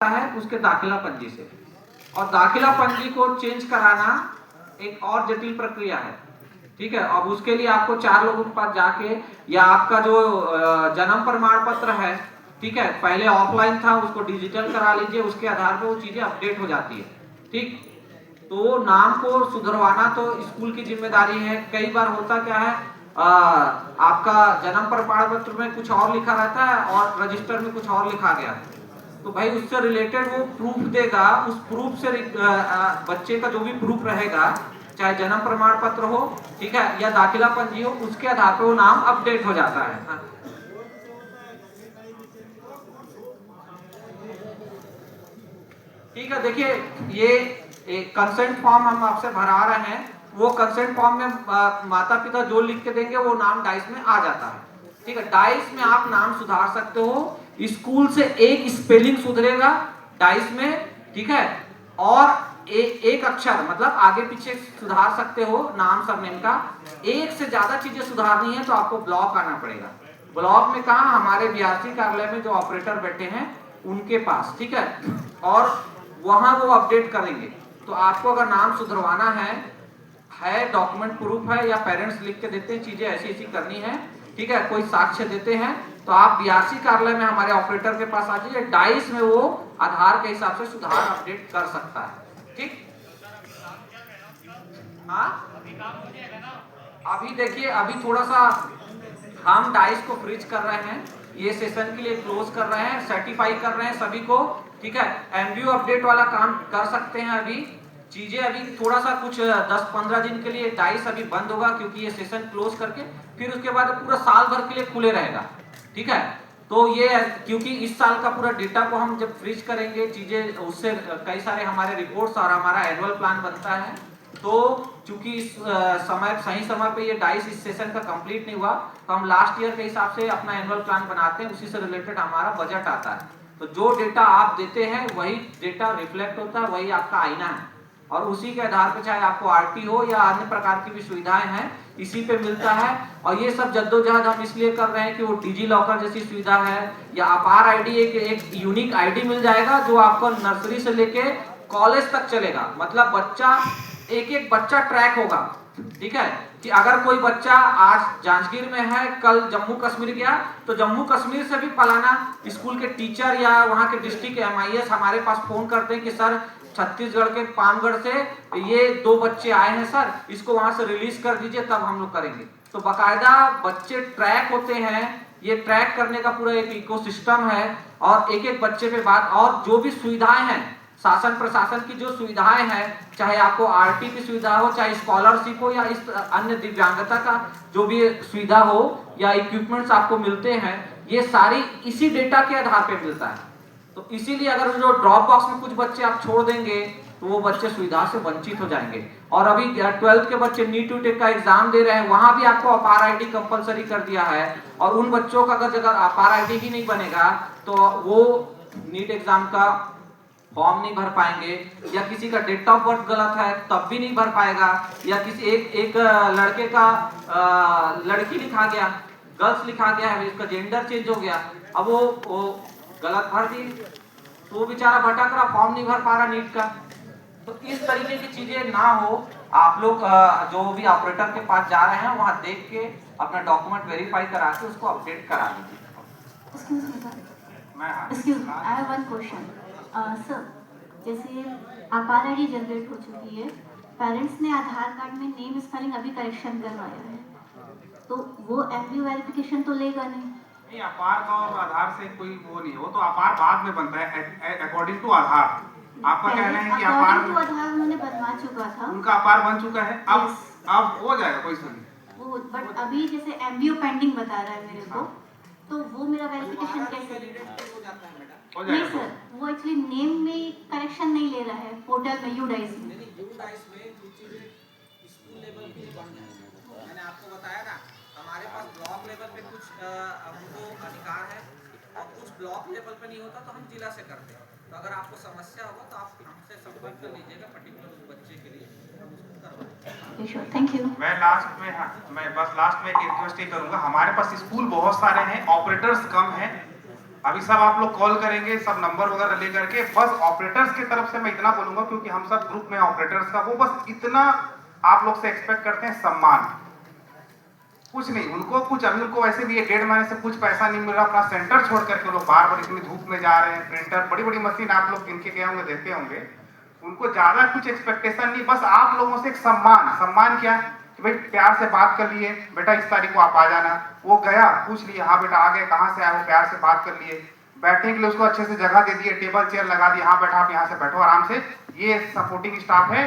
है उसके दाखिला पंजी से, और दाखिला पंजी को चेंज कराना एक और जटिल प्रक्रिया है। ठीक है, अब उसके लिए आपको 4 लोगों के पास जाके, या आपका जो जन्म प्रमाण पत्र है, ठीक है, पहले ऑफलाइन था उसको डिजिटल करा लीजिए, उसके आधार पर वो चीजें अपडेट हो जाती है। ठीक, तो नाम को सुधरवाना तो स्कूल की जिम्मेदारी है। कई बार होता क्या है, आपका जन्म प्रमाण पत्र में कुछ और लिखा रहता है और रजिस्टर में कुछ और लिखा गया, तो भाई उससे रिलेटेड वो प्रूफ देगा, उस प्रूफ से बच्चे का जो भी प्रूफ रहेगा, चाहे जन्म प्रमाण पत्र हो, ठीक है, या दाखिला पंजी हो, उसके आधार पर वो नाम अपडेट हो जाता है। ठीक है, देखिए ये कंसेंट फॉर्म हम आपसे भरा रहे हैं, वो कंसेंट फॉर्म में माता पिता जो लिख के देंगे वो नाम डाइस में आ जाता है। ठीक है, डाइस में आप नाम सुधार सकते हो, स्कूल से एक स्पेलिंग सुधरेगा डाइस में, ठीक है, और एक अक्षर मतलब आगे पीछे सुधार सकते हो नाम सरनेम का। एक से ज्यादा चीजें सुधारनी है तो आपको ब्लॉक आना पड़ेगा। ब्लॉक में कहा, हमारे बीआरसी कार्यालय में जो ऑपरेटर बैठे हैं उनके पास, ठीक है, और वहां वो अपडेट करेंगे। तो आपको अगर नाम सुधरवाना है डॉक्यूमेंट प्रूफ है, या पेरेंट्स लिख के देते हैं चीजें ऐसी ऐसी करनी है, ठीक है, कोई साक्ष्य देते हैं, तो आप बीआरसी कार्यालय में हमारे ऑपरेटर के पास आ जाइए, डाइस में वो आधार के हिसाब से सुधार अपडेट कर सकता है। ठीक, हाँ, अभी देखिए, अभी थोड़ा सा हम डाइस को फ्रीज कर रहे हैं, ये सेशन के लिए क्लोज कर रहे हैं, सर्टिफाई कर रहे हैं सभी को। ठीक है, एमबीओ अपडेट वाला काम कर सकते हैं। अभी चीजें अभी थोड़ा सा कुछ 10-15 दिन के लिए डाइस अभी बंद होगा, क्योंकि ये सेशन क्लोज करके फिर उसके बाद पूरा साल भर के लिए खुले रहेगा। ठीक है, तो ये क्योंकि इस साल का पूरा डेटा को हम जब फ्रीज करेंगे, चीजें उससे कई सारे हमारे रिपोर्ट्स और हमारा एनुअल प्लान बनता है, तो चूंकि इस सही समय पे ये डाइस इस सेशन का कंप्लीट नहीं हुआ, तो हम लास्ट ईयर के हिसाब से अपना एनुअल प्लान बनाते हैं, उसी से रिलेटेड हमारा बजट आता है। तो जो डेटा आप देते हैं वही डेटा रिफ्लेक्ट होता है, वही आपका आईना है, और उसी के आधार पर चाहे आपको आरटी हो या अन्य प्रकार की भी सुविधाएं हैं, इसी पे मिलता है। और ये सब जद्दोजहद हम इसलिए कर रहे हैं कि वो डिजी लॉकर जैसी सुविधा है, या अपार आईडी एक यूनिक आईडी मिल जाएगा जो आपको नर्सरी से लेके कॉलेज तक चलेगा। मतलब बच्चा एक बच्चा ट्रैक होगा। ठीक है, कि अगर कोई बच्चा आज जांजगीर में है, कल जम्मू कश्मीर गया, तो जम्मू कश्मीर से भी फलाना स्कूल के टीचर या वहां के डिस्ट्रिक्ट एमआईएस हमारे पास फोन करते हैं कि सर छत्तीसगढ़ के पामगढ़ से ये 2 बच्चे आए हैं सर, इसको वहां से रिलीज कर दीजिए, तब हम लोग करेंगे। तो बाकायदा बच्चे ट्रैक होते हैं, ये ट्रैक करने का पूरा एक इकोसिस्टम है, और एक बच्चे पे बात, और जो भी सुविधाएं हैं शासन प्रशासन की, जो सुविधाएं हैं, चाहे आपको आरटी की सुविधा हो, चाहे स्कॉलरशिप हो, या इस अन्य दिव्यांगता का जो भी सुविधा हो, या इक्विपमेंट्स आपको मिलते हैं, ये सारी इसी डेटा के आधार पे मिलता है। तो इसीलिए अगर जो ड्रॉप बॉक्स में कुछ बच्चे आप छोड़ देंगे तो वो बच्चे सुविधा से वंचित हो जाएंगे। और अभी 12th के बच्चे नीट टेक का एग्जाम दे रहे हैं, वहां भी आपको अपार आईडी कंपलसरी कर दिया है, और उन बच्चों का अगर अपार आईडी ही नहीं बनेगा तो वो नीट एग्जाम का फॉर्म नहीं भर पाएंगे, या किसी का डेट ऑफ बर्थ गलत है तब भी नहीं भर पाएगा, या किसी एक लड़के का लड़की लिखा गया, गर्ल्स लिखा गया है, इसका जेंडर चेंज हो गया, अब वो गलत भर दी, तो वो बेचारा भटक रहा, फॉर्म नहीं भर पा रहा नीट का। तो इस तरीके की चीजें ना हो, आप लोग जो भी ऑपरेटर के पास जा रहे हैं वहां देख के अपना डॉक्यूमेंट वेरीफाई करा के उसको अपडेट करा दीजिए। I have one question sir, जैसे आधार आईडी जनरेट हो चुकी है, पेरेंट्स ने आधार कार्ड में नेम स्पेलिंग अभी करेक्शन करवाया है, तो वो एमबी वेरिफिकेशन तो लेगा नहीं? अपार का और आधार से कोई वो नहीं, वो तो अपार बाद में बनता है अकॉर्डिंग टू आधार। आपका कहना है कि अपार उन्होंने बनवा चुका था, उनका अपार बन चुका है, अब हो जाएगा, कोई सुन वो, बट अभी जैसे एमबीओ पेंडिंग बता रहा है मेरे को, तो वो मेरा वेरिफिकेशन कैसे हो नहीं जाएगा? सर, वो एक्चुअली नेम में करेक्शन नहीं ले रहा है पोर्टल में, यूडाइस में। स्कूल लेवल के मैंने आपको बताया ना, हमारे पास ब्लॉक लेवल पे कुछ हमको अधिकार है, और कुछ ब्लॉक लेवल पे नहीं होता तो हम जिला से करते हैं। तो अगर आपको समस्या होगा तो आप हमसे संपर्क कर लीजिएगा, पर्टिकुलर उस बच्चे के लिए हम उसको करवाएंगे। Thank you. मैं बस लास्ट में एक रिक्वेस्ट ही करूंगा, हमारे पास स्कूल बहुत सारे हैं, ऑपरेटर्स कम हैं, अभी सब आप लोग कॉल करेंगे, सब नंबर वगैरह लेकर के, बस ऑपरेटर्स की तरफ से मैं इतना बोलूंगा, क्योंकि हम सब ग्रुप में ऑपरेटर्स का, वो बस इतना आप लोग से एक्सपेक्ट करते हैं, सम्मान, कुछ नहीं। उनको कुछ, अभी उनको वैसे भी 1.5 महीने से कुछ पैसा नहीं मिल रहा, अपना सेंटर छोड़ करके लोग बार बार इतनी धूप में जा रहे हैं, प्रिंटर, बड़ी बड़ी मशीन आप लोग इनके गए होंगे, देखते होंगे, उनको ज्यादा कुछ एक्सपेक्टेशन नहीं, बस आप लोगों से एक सम्मान। सम्मान क्या कि भाई प्यार से बात कर लिए, बेटा इस तारीख को आप आ जाना, वो गया, पूछ लिया, हाँ बेटा आ गए, कहाँ से आए हो, प्यार से बात कर लिए, बैठने के लिए उसको अच्छे से जगह दे दिए, टेबल चेयर लगा दिए, हाँ बेटा आप यहाँ से बैठो आराम से, ये सपोर्टिंग स्टाफ है।